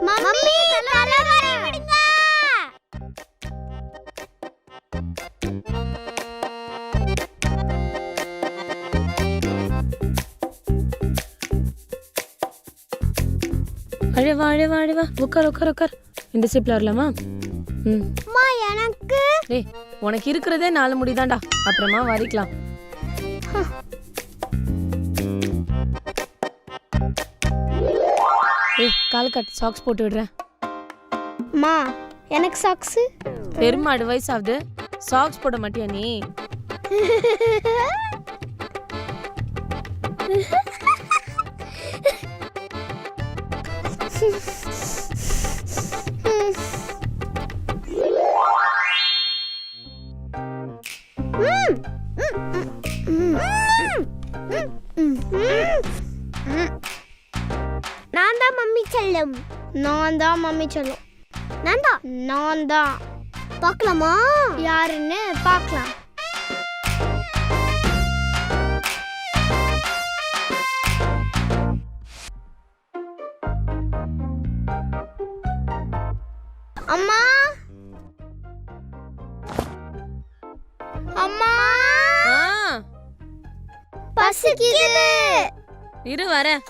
Mummy தலைவரை விடுங்க. அழவா அழவா அழவா, உட்கார் உட்கார் உட்கார். இந்த ஸ்டெப்ல வரலாமா? அம்மா எனக்கு டேய், உனக்கு இருக்கிறதே 4 முடிதான்டா, அப்புறமா வரிக்கலாம். ஏய், கால் கட், சாக்ஸ் போட்டு விடுறேன். அம்மா எனக்கு சாக்ஸ். பெருமாடு வயசாகுது, சாக்ஸ் போட மாட்டியா நீ? நான் தான் மம்மி செல்லம். நான் தான் மம்மி செல்லம். நான் தான். பார்க்கலாமா யாருன்னு? பார்க்கலாம். அம்மா அம்மா பசிக்குது. இரு வரேன்.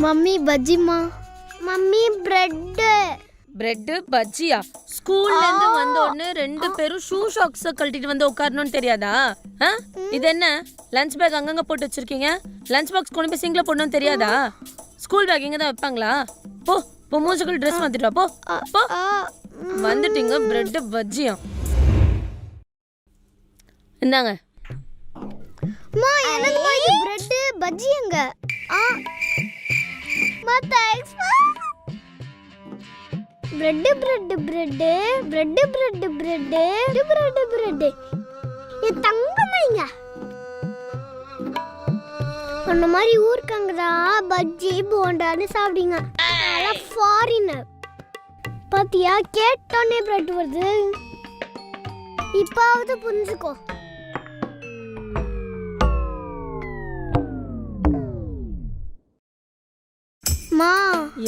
மம்மி பஜ்ஜிமா. Mummy bread. பிரெட் பஜ்ஜியா? ஸ்கூல்ல இருந்து வந்த உடனே 2 பேரும் ஷூ சாக்ஸ் கழட்டிட்டு வந்து உட்காரணும்னு தெரியாதா? இது என்ன லஞ்ச் பேக் அங்கங்க போட்டு வச்சிருக்கீங்க? லஞ்ச் பாக்ஸ் கொண்டு போய் சிங்க்ல போடணும்னு தெரியாதா? ஸ்கூல் பேக் இங்க தான் வைப்பாங்களா? போ போ, மூஞ்சுக்குள்ள ட்ரெஸ் மாத்திட்டு வா, போ போ. வந்துட்டீங்க, பிரெட் பஜ்ஜியா? இந்தாங்க. மா எனக்கு இது பிரெட் பஜ்ஜி எங்க? மா தேங்க்ஸ் மா. Bread bread bread bread bread bread bread bread. என் தங்கமைங்க அந்த மாதிரி ஊருக்காங்கதா பஜ்ஜி போண்டான்னு சாப்பிடுங்க. அதெல்லாம் ஃபாரினர். பாத்தியா, கேட்டோன்னே பிரெட் வருது. இப்பாவது புரிஞ்சுக்கோ. மா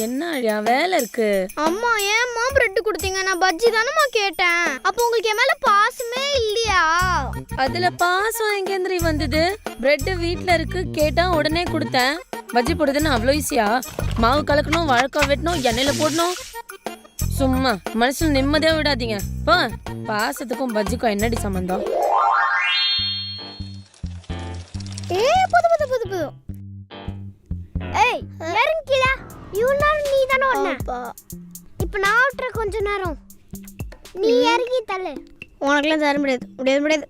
என்ன அழியா, வேலை இருக்கு. அம்மா ஏம்மா பிரெட் கொடுத்தீங்க? நான் பஜ்ஜி தானம்மா கேட்டேன். அப்போ உங்களுக்கு என் மேல பாசமே இல்லையா? அதுல பாசம் எங்கேந்திரி வந்தது? பிரெட் வீட்ல இருக்கு, கேட்டா உடனே கொடுத்தேன். பஜ்ஜி போடுறதுன்னு அவ்வளோ ஈஸியா? மாவு கலக்கணும், வாழைக்காய் வெட்டணும், எண்ணெயில போடணும். சும்மா மனுஷன் நிம்மதியா விடாதீங்க. போ, பாசத்துக்கும் பஜ்ஜிக்கும் என்னடி சம்பந்தம்? புது புது புது புது. ஏய் இறங்கில. இவனால நீ தான ஓடுன. இப்போ நான் ஓட்ற கொஞ்ச நேரம். நீ இறங்கி தள்ளு. உனக்குலாம் தர முடியாது. முடியாது.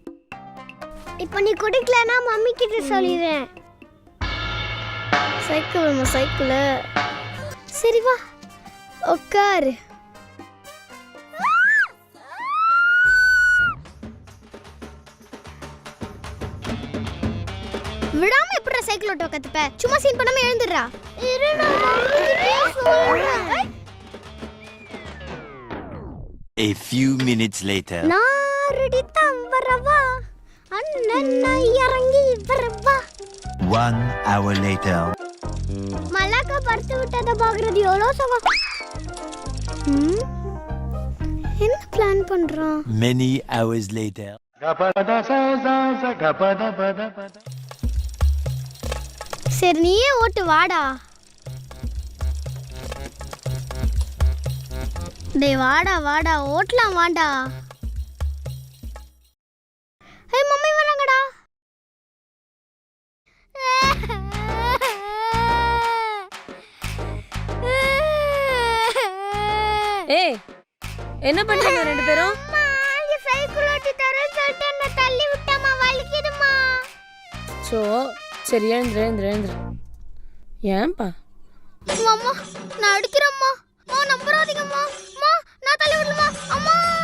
இப்போ நீ குடிக்கலனா மம்மி கிட்ட சொல்லிடுறேன். சைக்கிள். சரி வா உட்காரு. விடாம எப்பற சைக்கிள் ஓட்ட கத்துப்ப? சும்மா சீன் பண்ணாம எழுந்துடுறா. இருடா சொல்றேன். A few minutes later. நாரடி தம்பரவா அண்ணன் இறங்கி வரவா. 1 hour later. மலாக்கா படுத்து விட்டத பாக்குறது எவ்வளோ சுகம். என்ன பிளான் பண்றான்? Many hours later. சரி நீயே ஓட்டு வாடா. டேய் வாடா ஓட்டலாம் வாடா. ஏய் மம்மி வராங்கடா. ஏய், என்ன பண்றீங்க 2 பேரும்? அம்மா இங்க சைக்கிள் ஓட்டி தரேன்னு சொல்லிட்டு என்ன தள்ளி விட்டமா, வலிக்குதுமா. சரி எழுந்துரு. ஏன்பா? அம்மா நான் அடிக்கிறேம்மா. நம்புறாதீங்கம்மா. அம்மா நான் தள்ளி விடலமா. அம்மா